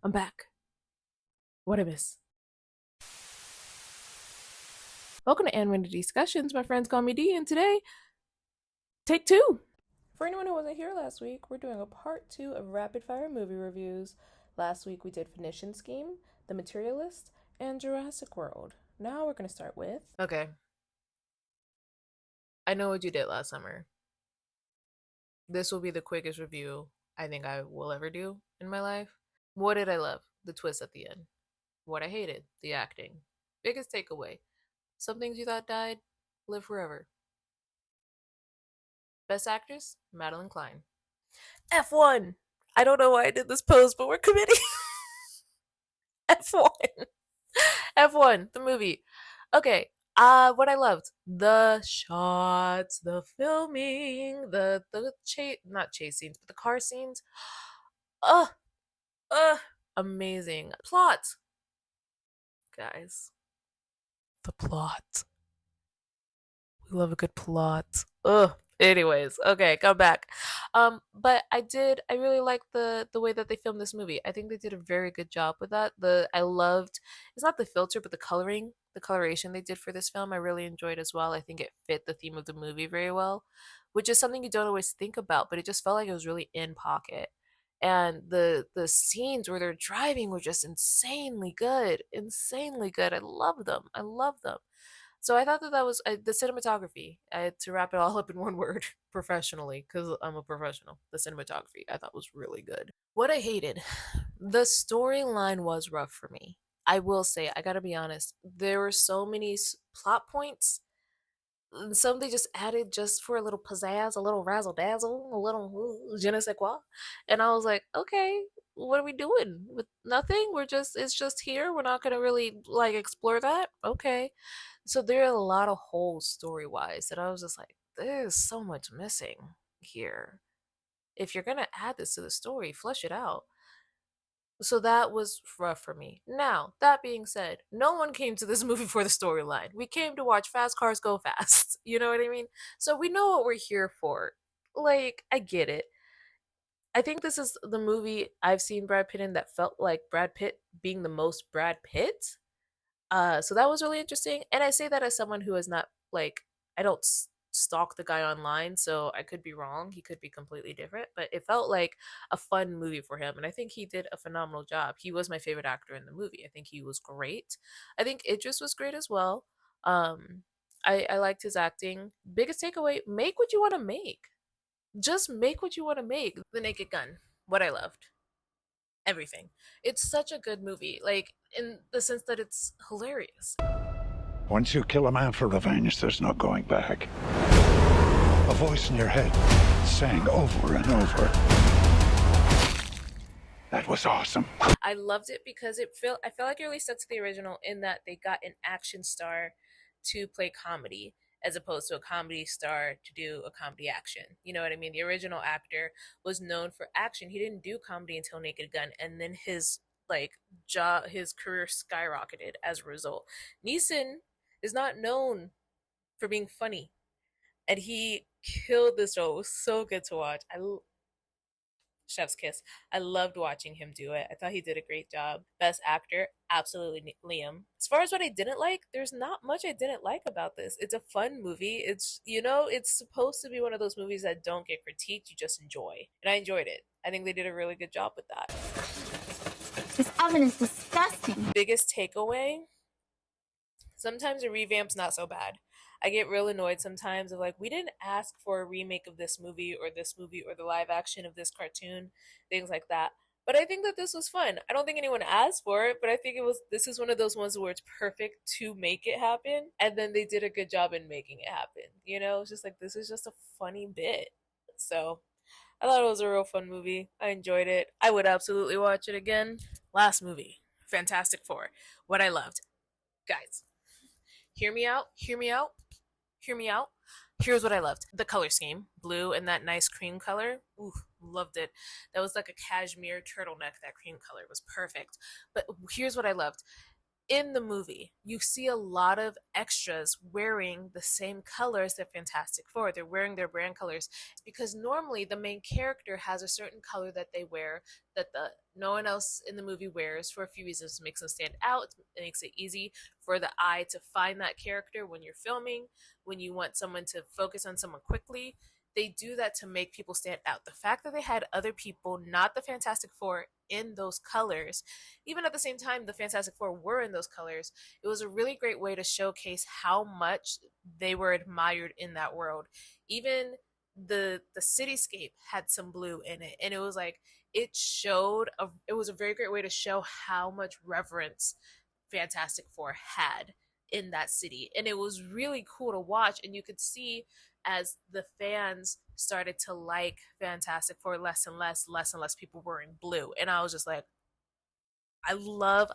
I'm back. What I miss? Welcome to Annnnd Discussions. My friends call me D, and today, take two. For anyone who wasn't here last week, we're doing a part 2 of rapid fire movie reviews. Last week we did Phoenician Scheme, The Materialist, and Jurassic World. Now we're going to start with. Okay. I know what you did last summer. This will be the quickest review I think I will ever do in my life. What did I love? The twist at the end. What I hated? The acting. Biggest takeaway. Some things you thought died, live forever. Best actress? Madeline Klein. F1! I don't know why I did this pose, but we're committing. F1. F1, the movie. Okay, what I loved. The shots, the filming, the chase, not chase scenes, but the car scenes. Ugh, amazing. Plot. Guys. The plot. We love a good plot. Ugh. Anyways, okay, come back. But I really liked the way that they filmed this movie. I think they did a very good job with that. I loved, it's not the filter, but the coloration they did for this film, I really enjoyed as well. I think it fit the theme of the movie very well, which is something you don't always think about, but it just felt like it was really in pocket. And the scenes where they're driving were just insanely good, insanely good. I love them. I love them. So I thought that was the cinematography. To wrap it all up in one word, professionally, because I'm a professional. The cinematography I thought was really good. What I hated, the storyline was rough for me. I will say, I gotta be honest. There were so many plot points. Some they just added just for a little pizzazz, a little razzle dazzle, a little je ne sais quoi, and I was like, okay, what are we doing with nothing? It's just here. We're not gonna really like explore that. Okay, so there are a lot of holes story wise that I was just like, there's so much missing here. If you're gonna add this to the story, flesh it out. So that was rough for me. Now, that being said, no one came to this movie for the storyline. We came to watch fast cars go fast. You know what I mean? So we know what we're here for. Like, I get it. I think this is the movie I've seen Brad Pitt in that felt like Brad Pitt being the most Brad Pitt. So that was really interesting. And I say that as someone who is not like, I don't stalk the guy online, so I could be wrong. He could be completely different, but it felt like a fun movie for him. And I think he did a phenomenal job. He was my favorite actor in the movie. I think he was great. I think Idris was great as well. I liked his acting. Biggest takeaway, make what you want to make. Just make what you want to make. The Naked Gun, what I loved. Everything. It's such a good movie, like in the sense that it's hilarious. Once you kill a man for revenge, there's no going back. A voice in your head saying over and over, "That was awesome." I loved it because I felt like it really stuck to the original in that they got an action star to play comedy as opposed to a comedy star to do a comedy action. You know what I mean? The original actor was known for action. He didn't do comedy until Naked Gun, and then his his career skyrocketed as a result. Neeson is not known for being funny, and he killed this role. It was so good to watch. Chef's kiss. I loved watching him do it. I thought he did a great job. Best actor, absolutely Liam. As far as what I didn't like, there's not much I didn't like about this. It's a fun movie. It's supposed to be one of those movies that don't get critiqued, you just enjoy. And I enjoyed it. I think they did a really good job with that. This oven is disgusting. Biggest takeaway, sometimes a revamp's not so bad. I get real annoyed sometimes of like, we didn't ask for a remake of this movie or the live action of this cartoon, things like that. But I think that this was fun. I don't think anyone asked for it, but I think this is one of those ones where it's perfect to make it happen. And then they did a good job in making it happen. You know, it's just like, this is just a funny bit. So I thought it was a real fun movie. I enjoyed it. I would absolutely watch it again. Last movie, Fantastic Four. What I loved. Guys, hear me out. Here's what I loved. The color scheme, blue and that nice cream color. Ooh, loved it. That was like a cashmere turtleneck. That cream color was perfect. But here's what I loved. in the movie, you see a lot of extras wearing the same colors that Fantastic Four. They're wearing their brand colors because normally the main character has a certain color that they wear that the no one else in the movie wears for a few reasons. It makes them stand out. It makes it easy for the eye to find that character when you're filming, when you want someone to focus on someone quickly. They do that to make people stand out. The fact that they had other people, not the Fantastic Four, in those colors, even at the same time the Fantastic Four were in those colors, it was a really great way to showcase how much they were admired in that world. Even the cityscape had some blue in it, and it was like it was a very great way to show how much reverence Fantastic Four had in that city. And it was really cool to watch, and you could see as the fans started to like Fantastic Four less and less people were in blue. And I was just like, I love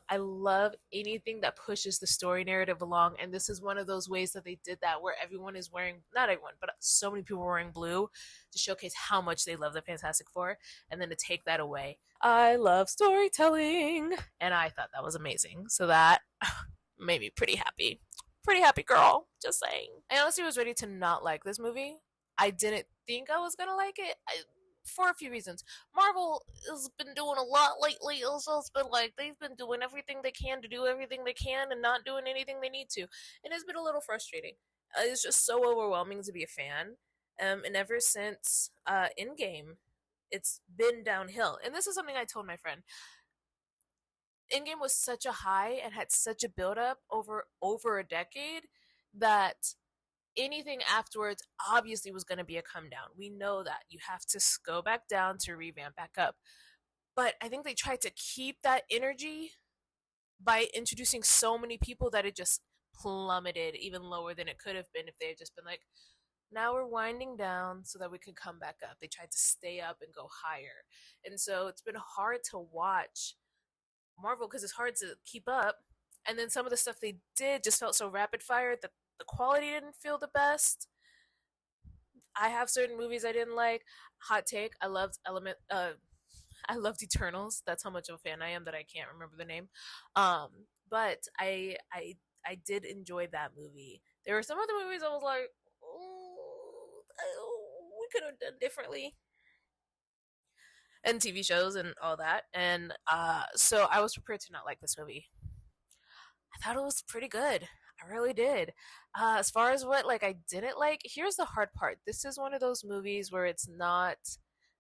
anything that pushes the story narrative along, and this is one of those ways that they did that, where everyone is wearing, not everyone, but so many people were wearing blue to showcase how much they love the Fantastic Four, and then to take that away. I love storytelling, and I thought that was amazing. So that made me pretty happy. Pretty happy girl, just saying. I honestly was ready to not like this movie. I didn't think I was gonna like it. For a few reasons. Marvel has been doing a lot lately. Also, it's been like they've been doing everything they can to do everything they can and not doing anything they need to. And it's been a little frustrating. It's just so overwhelming to be a fan. And ever since Endgame, it's been downhill. And this is something I told my friend. Endgame was such a high and had such a build up over a decade that anything afterwards obviously was going to be a come down. We know that. You have to go back down to revamp back up. But I think they tried to keep that energy by introducing so many people that it just plummeted even lower than it could have been if they had just been like, now we're winding down so that we could come back up. They tried to stay up and go higher. And so it's been hard to watch Marvel because it's hard to keep up. And then some of the stuff they did just felt so rapid fire that the quality didn't feel the best. I have certain movies I didn't like. Hot take: I loved Eternals. That's how much of a fan I am that I can't remember the name. But I did enjoy that movie. There were some other movies I was like, we could have done differently, and TV shows and all that. And so I was prepared to not like this movie. I thought it was pretty good. I really did. As far as what like I didn't like, here's the hard part. This is one of those movies where it's not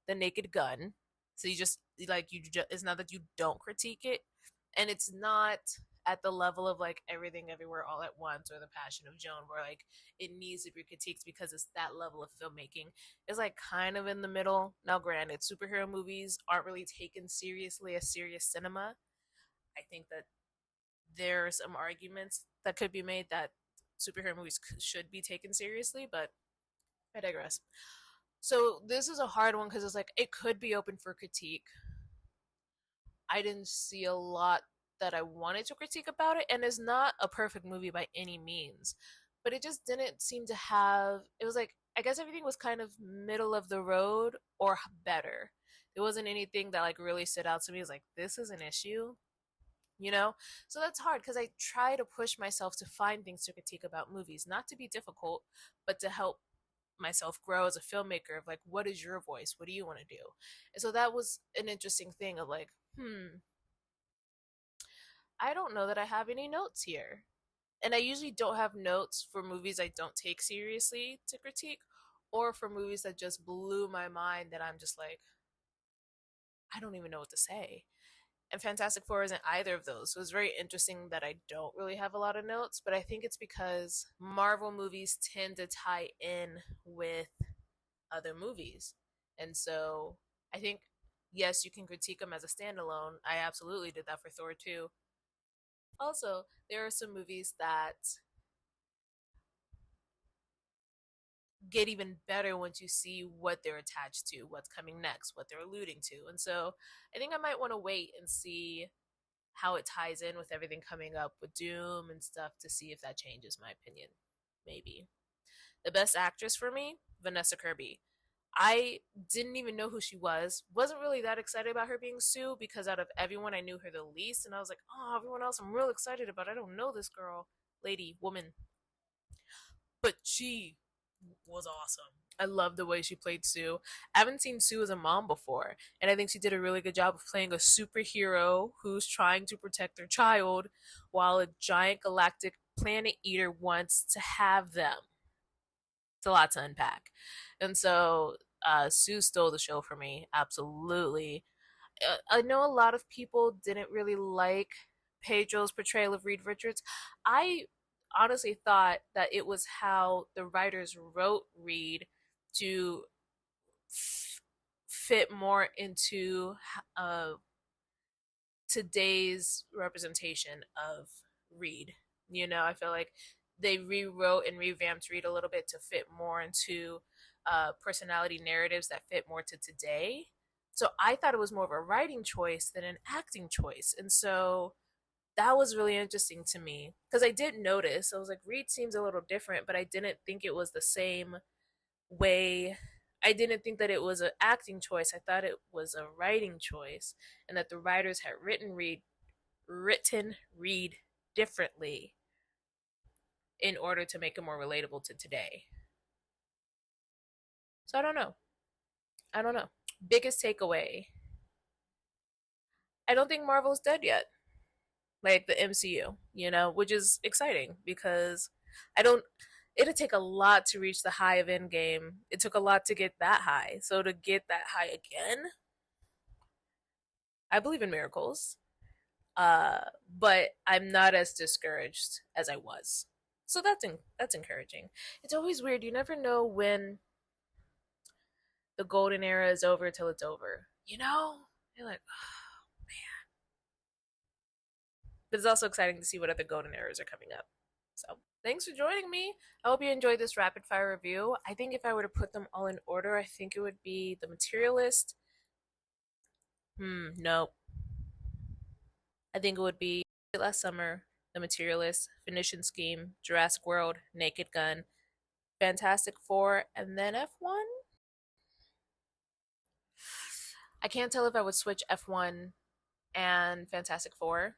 the Naked Gun. So you just like you just it's not that you don't critique it, and it's not at the level of like Everything Everywhere All at Once or The Passion of Joan, where like it needs to be critiqued because it's that level of filmmaking. It's like kind of in the middle. Now, granted, superhero movies aren't really taken seriously as serious cinema. I think that there are some arguments that could be made that superhero movies should be taken seriously, but I digress. So this is a hard one because it's like it could be open for critique. I didn't see a lot that I wanted to critique about it, and it's not a perfect movie by any means, but it just didn't seem to have. It was like I guess everything was kind of middle of the road or better. There wasn't anything that like really stood out to me. It was like this is an issue, you know. So that's hard because I try to push myself to find things to critique about movies, not to be difficult, but to help myself grow as a filmmaker of like what is your voice, what do you want to do. And so that was an interesting thing of like I don't know that I have any notes here, and I usually don't have notes for movies I don't take seriously to critique, or for movies that just blew my mind that I'm just like I don't even know what to say. And Fantastic Four isn't either of those. So it's very interesting that I don't really have a lot of notes, but I think it's because Marvel movies tend to tie in with other movies. And so I think, yes, you can critique them as a standalone. I absolutely did that for Thor 2. Also, there are some movies that get even better once you see what they're attached to, what's coming next, what they're alluding to. And so I think I might want to wait and see how it ties in with everything coming up with Doom and stuff to see if that changes my opinion. Maybe. The best actress for me, Vanessa Kirby. I didn't even know who she was. Wasn't really that excited about her being Sue because out of everyone, I knew her the least. And I was like, oh, everyone else I'm real excited about. I don't know this girl, lady, woman. But she was awesome. I love the way she played Sue. I haven't seen Sue as a mom before, and I think she did a really good job of playing a superhero who's trying to protect their child while a giant galactic planet eater wants to have them. It's a lot to unpack. And so Sue stole the show for me, absolutely. I know a lot of people didn't really like Pedro's portrayal of Reed Richards. I honestly thought that it was how the writers wrote Reed to fit more into today's representation of Reed. You know, I feel like they rewrote and revamped Reed a little bit to fit more into personality narratives that fit more to today. So I thought it was more of a writing choice than an acting choice. And so that was really interesting to me because I did notice, I was like, Reed seems a little different, but I didn't think it was the same way. I didn't think that it was an acting choice. I thought it was a writing choice, and that the writers had written Reed differently in order to make it more relatable to today. So I don't know. I don't know. Biggest takeaway. I don't think Marvel's dead yet. Like the MCU, you know, which is exciting because I don't it'd take a lot to reach the high of Endgame. It took a lot to get that high. So to get that high again, I believe in miracles. But I'm not as discouraged as I was. So that's encouraging. It's always weird. You never know when the golden era is over till it's over. You know? You're like, oh, man. But it's also exciting to see what other golden eras are coming up. So thanks for joining me. I hope you enjoyed this rapid fire review. I think if I were to put them all in order, I think it would be The Materialist. Nope. I think it would be Last Summer, The Materialist, Finishing Scheme, Jurassic World, Naked Gun, Fantastic Four, and then F1. I can't tell if I would switch F1 and Fantastic Four.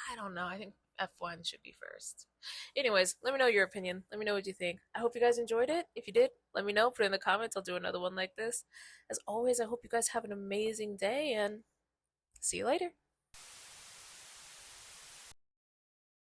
I don't know. I think F1 should be first. Anyways, let me know your opinion. Let me know what you think. I hope you guys enjoyed it. If you did, let me know. Put it in the comments. I'll do another one like this. As always, I hope you guys have an amazing day and see you later.